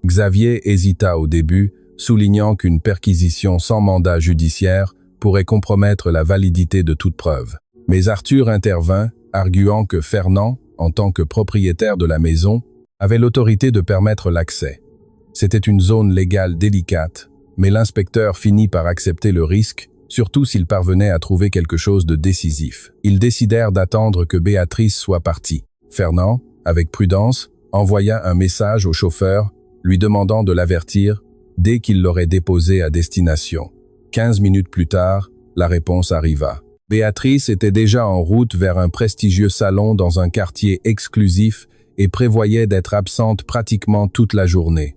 Xavier hésita au début, soulignant qu'une perquisition sans mandat judiciaire pourrait compromettre la validité de toute preuve. Mais Arthur intervint, arguant que Fernand, en tant que propriétaire de la maison, avait l'autorité de permettre l'accès. C'était une zone légale délicate, mais l'inspecteur finit par accepter le risque, surtout s'il parvenait à trouver quelque chose de décisif. Ils décidèrent d'attendre que Béatrice soit partie. Fernand, avec prudence, envoya un message au chauffeur, lui demandant de l'avertir dès qu'il l'aurait déposée à destination. 15 minutes plus tard, la réponse arriva. Béatrice était déjà en route vers un prestigieux salon dans un quartier exclusif et prévoyait d'être absente pratiquement toute la journée.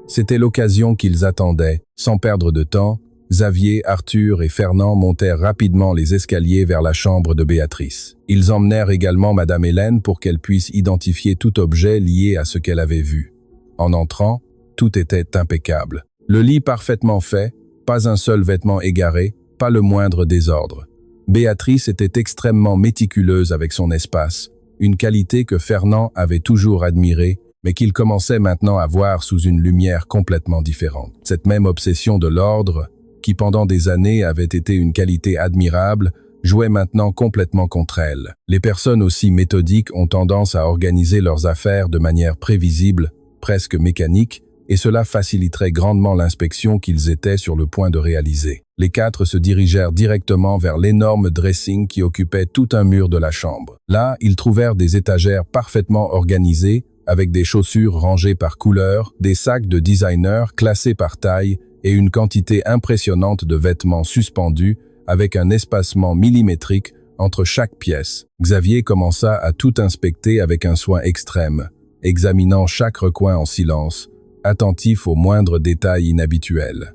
C'était l'occasion qu'ils attendaient. Sans perdre de temps, Xavier, Arthur et Fernand montèrent rapidement les escaliers vers la chambre de Béatrice. Ils emmenèrent également Madame Hélène pour qu'elle puisse identifier tout objet lié à ce qu'elle avait vu. En entrant, tout était impeccable. Le lit parfaitement fait, pas un seul vêtement égaré, pas le moindre désordre. Béatrice était extrêmement méticuleuse avec son espace, une qualité que Fernand avait toujours admirée, mais qu'il commençait maintenant à voir sous une lumière complètement différente. Cette même obsession de l'ordre, qui pendant des années avait été une qualité admirable, jouait maintenant complètement contre elle. Les personnes aussi méthodiques ont tendance à organiser leurs affaires de manière prévisible, presque mécanique, et cela faciliterait grandement l'inspection qu'ils étaient sur le point de réaliser. Les 4 se dirigèrent directement vers l'énorme dressing qui occupait tout un mur de la chambre. Là, ils trouvèrent des étagères parfaitement organisées, avec des chaussures rangées par couleur, des sacs de designer classés par taille et une quantité impressionnante de vêtements suspendus, avec un espacement millimétrique entre chaque pièce. Xavier commença à tout inspecter avec un soin extrême, examinant chaque recoin en silence, attentif aux moindres détails inhabituels.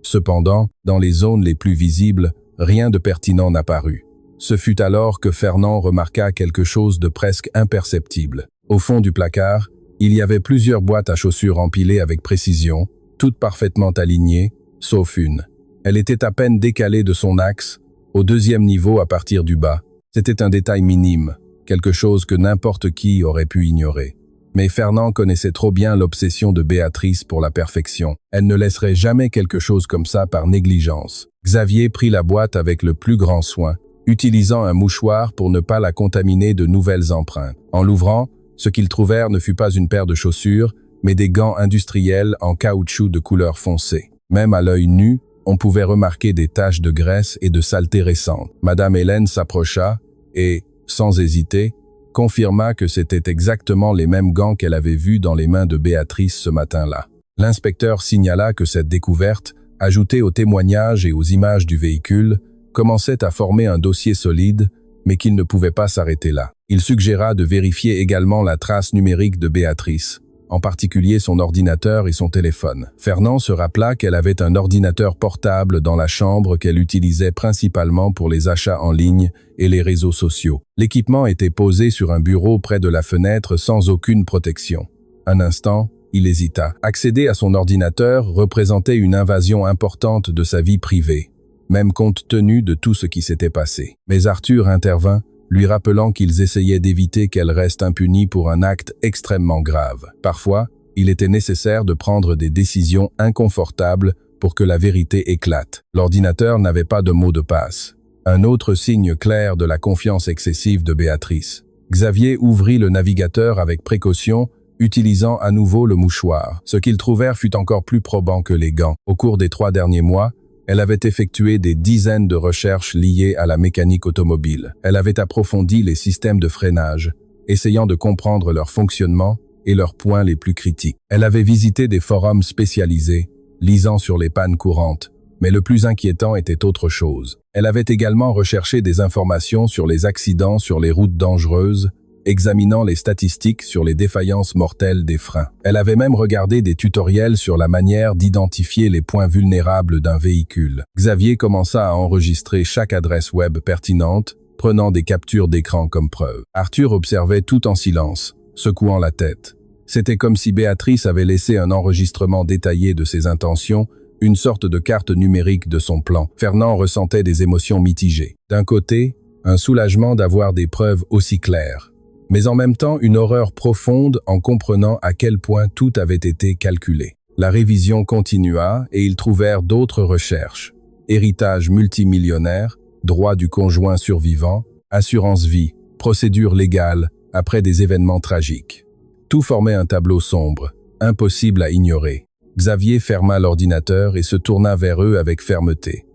Cependant, dans les zones les plus visibles, rien de pertinent n'apparut. Ce fut alors que Fernand remarqua quelque chose de presque imperceptible. Au fond du placard, il y avait plusieurs boîtes à chaussures empilées avec précision, toutes parfaitement alignées, sauf une. Elle était à peine décalée de son axe, au deuxième niveau à partir du bas. C'était un détail minime, quelque chose que n'importe qui aurait pu ignorer. Mais Fernand connaissait trop bien l'obsession de Béatrice pour la perfection. Elle ne laisserait jamais quelque chose comme ça par négligence. Xavier prit la boîte avec le plus grand soin, utilisant un mouchoir pour ne pas la contaminer de nouvelles empreintes. En l'ouvrant, ce qu'ils trouvèrent ne fut pas une paire de chaussures, mais des gants industriels en caoutchouc de couleur foncée. Même à l'œil nu, on pouvait remarquer des taches de graisse et de saleté récentes. Madame Hélène s'approcha et, sans hésiter, confirma que c'était exactement les mêmes gants qu'elle avait vus dans les mains de Béatrice ce matin-là. L'inspecteur signala que cette découverte, ajoutée aux témoignages et aux images du véhicule, commençait à former un dossier solide, mais qu'il ne pouvait pas s'arrêter là. Il suggéra de vérifier également la trace numérique de Béatrice, en particulier son ordinateur et son téléphone. Fernand se rappela qu'elle avait un ordinateur portable dans la chambre qu'elle utilisait principalement pour les achats en ligne et les réseaux sociaux. L'équipement était posé sur un bureau près de la fenêtre sans aucune protection. Un instant, il hésita. Accéder à son ordinateur représentait une invasion importante de sa vie privée, même compte tenu de tout ce qui s'était passé. Mais Arthur intervint, lui rappelant qu'ils essayaient d'éviter qu'elle reste impunie pour un acte extrêmement grave. Parfois, il était nécessaire de prendre des décisions inconfortables pour que la vérité éclate. L'ordinateur n'avait pas de mot de passe. Un autre signe clair de la confiance excessive de Béatrice. Xavier ouvrit le navigateur avec précaution, utilisant à nouveau le mouchoir. Ce qu'ils trouvèrent fut encore plus probant que les gants. Au cours des 3 derniers mois, elle avait effectué des dizaines de recherches liées à la mécanique automobile. Elle avait approfondi les systèmes de freinage, essayant de comprendre leur fonctionnement et leurs points les plus critiques. Elle avait visité des forums spécialisés, lisant sur les pannes courantes, mais le plus inquiétant était autre chose. Elle avait également recherché des informations sur les accidents sur les routes dangereuses, examinant les statistiques sur les défaillances mortelles des freins. Elle avait même regardé des tutoriels sur la manière d'identifier les points vulnérables d'un véhicule. Xavier commença à enregistrer chaque adresse web pertinente, prenant des captures d'écran comme preuve. Arthur observait tout en silence, secouant la tête. C'était comme si Béatrice avait laissé un enregistrement détaillé de ses intentions, une sorte de carte numérique de son plan. Fernand ressentait des émotions mitigées. D'un côté, un soulagement d'avoir des preuves aussi claires, mais en même temps une horreur profonde en comprenant à quel point tout avait été calculé. La révision continua et ils trouvèrent d'autres recherches. Héritage multimillionnaire, droit du conjoint survivant, assurance vie, procédure légale après des événements tragiques. Tout formait un tableau sombre, impossible à ignorer. Xavier ferma l'ordinateur et se tourna vers eux avec fermeté.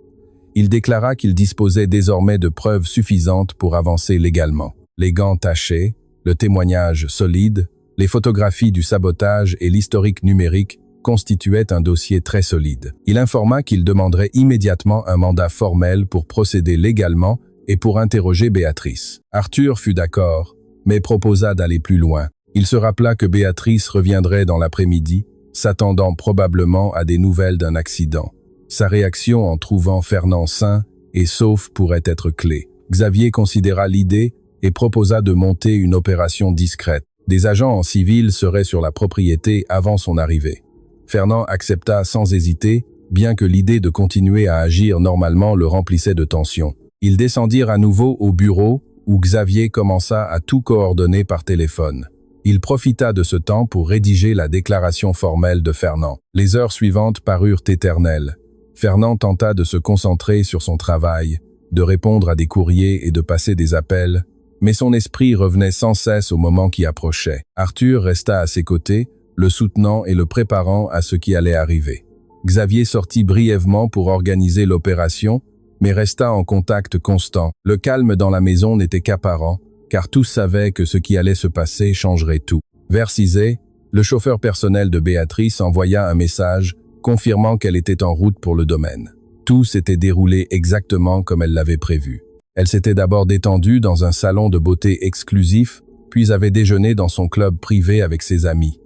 Il déclara qu'il disposait désormais de preuves suffisantes pour avancer légalement. Les gants tachés, le témoignage solide, les photographies du sabotage et l'historique numérique constituaient un dossier très solide. Il informa qu'il demanderait immédiatement un mandat formel pour procéder légalement et pour interroger Béatrice. Arthur fut d'accord, mais proposa d'aller plus loin. Il se rappela que Béatrice reviendrait dans l'après-midi, s'attendant probablement à des nouvelles d'un accident. Sa réaction en trouvant Fernand sain et sauf pourrait être clé. Xavier considéra l'idée et proposa de monter une opération discrète. Des agents en civil seraient sur la propriété avant son arrivée. Fernand accepta sans hésiter, bien que l'idée de continuer à agir normalement le remplissait de tension. Ils descendirent à nouveau au bureau, où Xavier commença à tout coordonner par téléphone. Il profita de ce temps pour rédiger la déclaration formelle de Fernand. Les heures suivantes parurent éternelles. Fernand tenta de se concentrer sur son travail, de répondre à des courriers et de passer des appels, mais son esprit revenait sans cesse au moment qui approchait. Arthur resta à ses côtés, le soutenant et le préparant à ce qui allait arriver. Xavier sortit brièvement pour organiser l'opération, mais resta en contact constant. Le calme dans la maison n'était qu'apparent, car tous savaient que ce qui allait se passer changerait tout. Vers 6 heures, le chauffeur personnel de Béatrice envoya un message confirmant qu'elle était en route pour le domaine. Tout s'était déroulé exactement comme elle l'avait prévu. Elle s'était d'abord détendue dans un salon de beauté exclusif, puis avait déjeuné dans son club privé avec ses amis.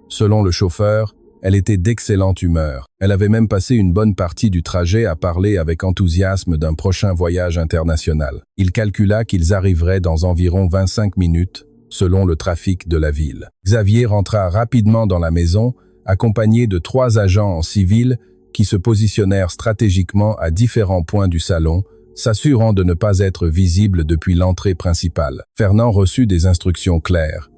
Selon le chauffeur, elle était d'excellente humeur. Elle avait même passé une bonne partie du trajet à parler avec enthousiasme d'un prochain voyage international. Il calcula qu'ils arriveraient dans environ 25 minutes, selon le trafic de la ville. Xavier rentra rapidement dans la maison, accompagné de 3 agents en civil qui se positionnèrent stratégiquement à différents points du salon, s'assurant de ne pas être visibles depuis l'entrée principale. Fernand reçut des instructions claires.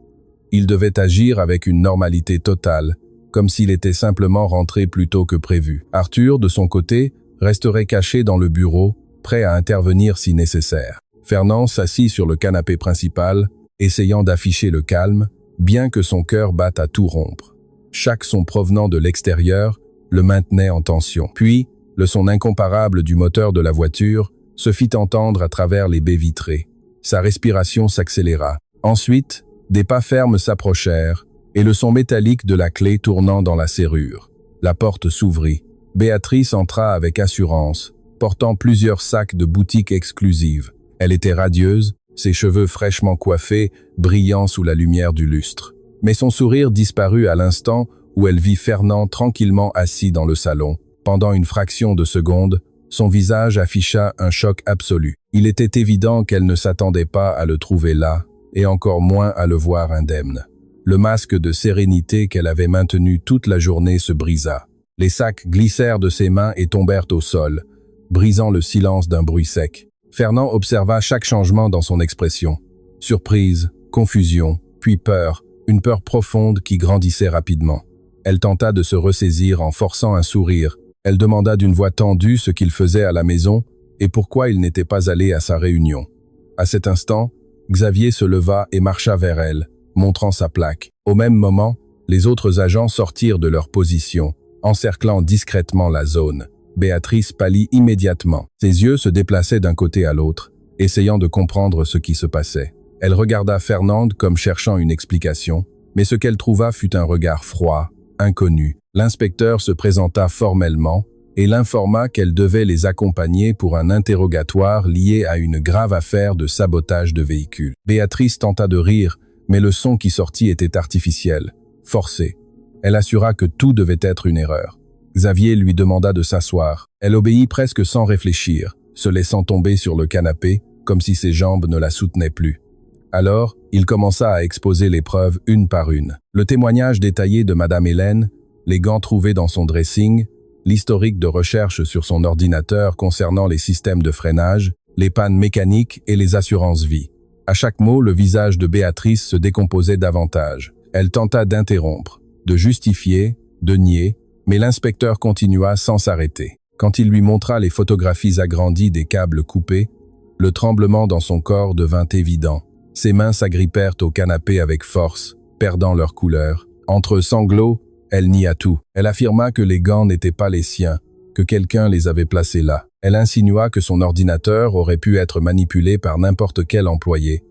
Il devait agir avec une normalité totale, comme s'il était simplement rentré plus tôt que prévu. Arthur, de son côté, resterait caché dans le bureau, prêt à intervenir si nécessaire. Fernand s'assit sur le canapé principal, essayant d'afficher le calme, bien que son cœur batte à tout rompre. Chaque son provenant de l'extérieur le maintenait en tension. Puis, le son incomparable du moteur de la voiture se fit entendre à travers les baies vitrées. Sa respiration s'accéléra. Ensuite, des pas fermes s'approchèrent, et le son métallique de la clé tournant dans la serrure. La porte s'ouvrit. Béatrice entra avec assurance, portant plusieurs sacs de boutique exclusive. Elle était radieuse, ses cheveux fraîchement coiffés, brillant sous la lumière du lustre. Mais son sourire disparut à l'instant où elle vit Fernand tranquillement assis dans le salon. Pendant une fraction de seconde, son visage afficha un choc absolu. Il était évident qu'elle ne s'attendait pas à le trouver là, et encore moins à le voir indemne. Le masque de sérénité qu'elle avait maintenu toute la journée se brisa. Les sacs glissèrent de ses mains et tombèrent au sol, brisant le silence d'un bruit sec. Fernand observa chaque changement dans son expression. Surprise, confusion, puis peur, une peur profonde qui grandissait rapidement. Elle tenta de se ressaisir en forçant un sourire. Elle demanda d'une voix tendue ce qu'il faisait à la maison et pourquoi il n'était pas allé à sa réunion. À cet instant, Xavier se leva et marcha vers elle, montrant sa plaque. Au même moment, les autres agents sortirent de leur position, encerclant discrètement la zone. Béatrice pâlit immédiatement. Ses yeux se déplaçaient d'un côté à l'autre, essayant de comprendre ce qui se passait. Elle regarda Fernande comme cherchant une explication, mais ce qu'elle trouva fut un regard froid, inconnu. L'inspecteur se présenta formellement et l'informa qu'elle devait les accompagner pour un interrogatoire lié à une grave affaire de sabotage de véhicule. Béatrice tenta de rire, mais le son qui sortit était artificiel, forcé. Elle assura que tout devait être une erreur. Xavier lui demanda de s'asseoir. Elle obéit presque sans réfléchir, se laissant tomber sur le canapé, comme si ses jambes ne la soutenaient plus. Alors, il commença à exposer les preuves une par une. Le témoignage détaillé de Madame Hélène, les gants trouvés dans son dressing, l'historique de recherche sur son ordinateur concernant les systèmes de freinage, les pannes mécaniques et les assurances-vie. À chaque mot, le visage de Béatrice se décomposait davantage. Elle tenta d'interrompre, de justifier, de nier, mais l'inspecteur continua sans s'arrêter. Quand il lui montra les photographies agrandies des câbles coupés, le tremblement dans son corps devint évident. Ses mains s'agrippèrent au canapé avec force, perdant leur couleur. Entre sanglots, elle nia tout. Elle affirma que les gants n'étaient pas les siens, que quelqu'un les avait placés là. Elle insinua que son ordinateur aurait pu être manipulé par n'importe quel employé.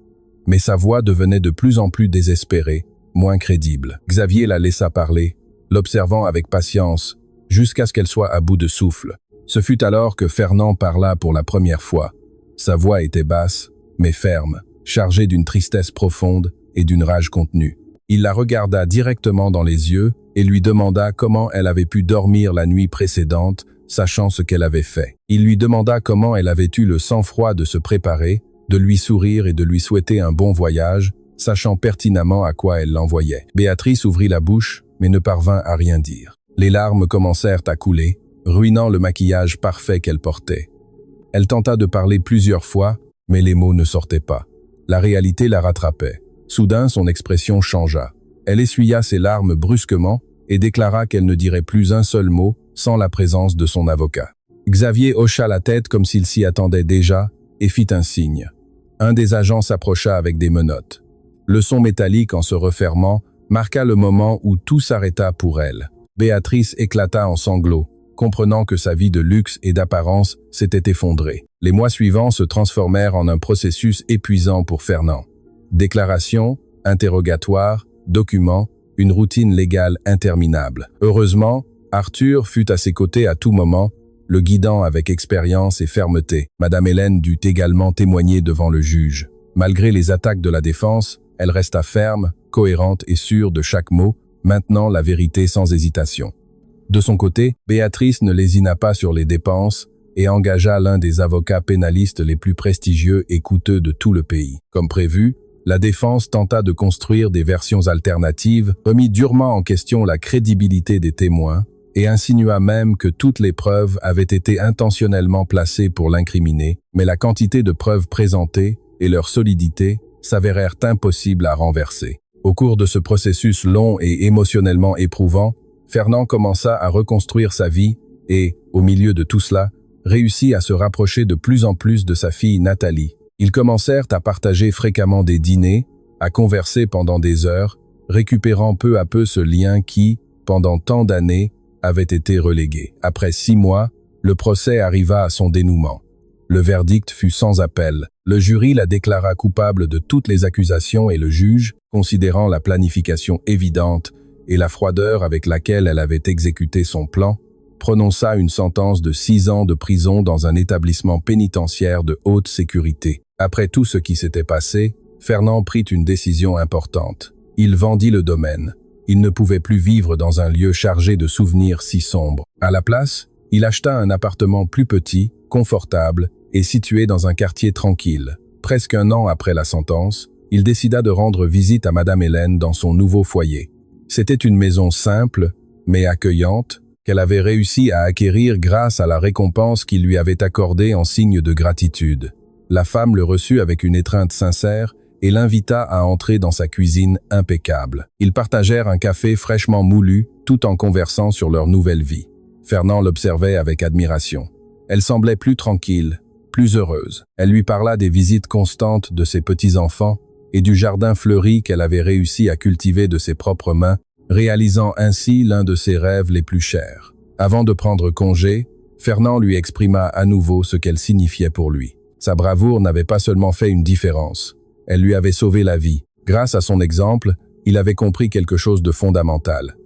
Mais sa voix devenait de plus en plus désespérée, moins crédible. Xavier la laissa parler, l'observant avec patience, jusqu'à ce qu'elle soit à bout de souffle. Ce fut alors que Fernand parla pour la première fois. Sa voix était basse, mais ferme, chargée d'une tristesse profonde et d'une rage contenue. Il la regarda directement dans les yeux et lui demanda comment elle avait pu dormir la nuit précédente, sachant ce qu'elle avait fait. Il lui demanda comment elle avait eu le sang-froid de se préparer, de lui sourire et de lui souhaiter un bon voyage, sachant pertinemment à quoi elle l'envoyait. Béatrice ouvrit la bouche, mais ne parvint à rien dire. Les larmes commencèrent à couler, ruinant le maquillage parfait qu'elle portait. Elle tenta de parler plusieurs fois, mais les mots ne sortaient pas. La réalité la rattrapait. Soudain, son expression changea. Elle essuya ses larmes brusquement et déclara qu'elle ne dirait plus un seul mot sans la présence de son avocat. Xavier hocha la tête comme s'il s'y attendait déjà et fit un signe. Un des agents s'approcha avec des menottes. Le son métallique en se refermant marqua le moment où tout s'arrêta pour elle. Béatrice éclata en sanglots, comprenant que sa vie de luxe et d'apparence s'était effondrée. Les mois suivants se transformèrent en un processus épuisant pour Fernand. Déclaration, interrogatoire, documents, une routine légale interminable. Heureusement, Arthur fut à ses côtés à tout moment, le guidant avec expérience et fermeté. Madame Hélène dut également témoigner devant le juge. Malgré les attaques de la défense, elle resta ferme, cohérente et sûre de chaque mot, maintenant la vérité sans hésitation. De son côté, Béatrice ne lésina pas sur les dépenses et engagea l'un des avocats pénalistes les plus prestigieux et coûteux de tout le pays. Comme prévu, la défense tenta de construire des versions alternatives, remit durement en question la crédibilité des témoins et insinua même que toutes les preuves avaient été intentionnellement placées pour l'incriminer, mais la quantité de preuves présentées et leur solidité s'avérèrent impossibles à renverser. Au cours de ce processus long et émotionnellement éprouvant, Fernand commença à reconstruire sa vie et, au milieu de tout cela, réussit à se rapprocher de plus en plus de sa fille Nathalie. Ils commencèrent à partager fréquemment des dîners, à converser pendant des heures, récupérant peu à peu ce lien qui, pendant tant d'années, avait été relégué. Après 6 mois, le procès arriva à son dénouement. Le verdict fut sans appel. Le jury la déclara coupable de toutes les accusations et le juge, considérant la planification évidente et la froideur avec laquelle elle avait exécuté son plan, prononça une sentence de 6 ans de prison dans un établissement pénitentiaire de haute sécurité. Après tout ce qui s'était passé, Fernand prit une décision importante. Il vendit le domaine. Il ne pouvait plus vivre dans un lieu chargé de souvenirs si sombres. À la place, il acheta un appartement plus petit, confortable et situé dans un quartier tranquille. Presque un an après la sentence, il décida de rendre visite à Madame Hélène dans son nouveau foyer. C'était une maison simple, mais accueillante, qu'elle avait réussi à acquérir grâce à la récompense qu'il lui avait accordée en signe de gratitude. La femme le reçut avec une étreinte sincère et l'invita à entrer dans sa cuisine impeccable. Ils partagèrent un café fraîchement moulu, tout en conversant sur leur nouvelle vie. Fernand l'observait avec admiration. Elle semblait plus tranquille, plus heureuse. Elle lui parla des visites constantes de ses petits-enfants et du jardin fleuri qu'elle avait réussi à cultiver de ses propres mains, réalisant ainsi l'un de ses rêves les plus chers. Avant de prendre congé, Fernand lui exprima à nouveau ce qu'elle signifiait pour lui. Sa bravoure n'avait pas seulement fait une différence, elle lui avait sauvé la vie. Grâce à son exemple, il avait compris quelque chose de fondamental.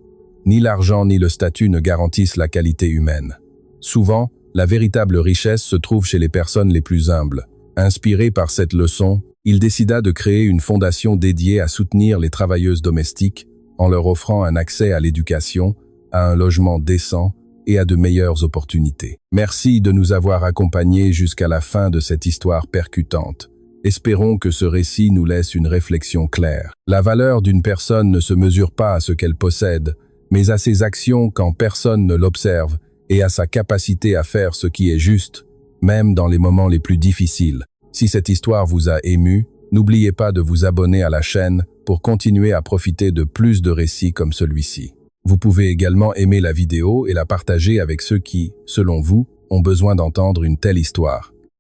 Ni l'argent ni le statut ne garantissent la qualité humaine. Souvent, la véritable richesse se trouve chez les personnes les plus humbles. Inspiré par cette leçon, il décida de créer une fondation dédiée à soutenir les travailleuses domestiques en leur offrant un accès à l'éducation, à un logement décent et à de meilleures opportunités. Merci de nous avoir accompagnés jusqu'à la fin de cette histoire percutante. Espérons que ce récit nous laisse une réflexion claire. La valeur d'une personne ne se mesure pas à ce qu'elle possède, mais à ses actions quand personne ne l'observe et à sa capacité à faire ce qui est juste, même dans les moments les plus difficiles. Si cette histoire vous a ému, n'oubliez pas de vous abonner à la chaîne pour continuer à profiter de plus de récits comme celui-ci. Vous pouvez également aimer la vidéo et la partager avec ceux qui, selon vous, ont besoin d'entendre une telle histoire.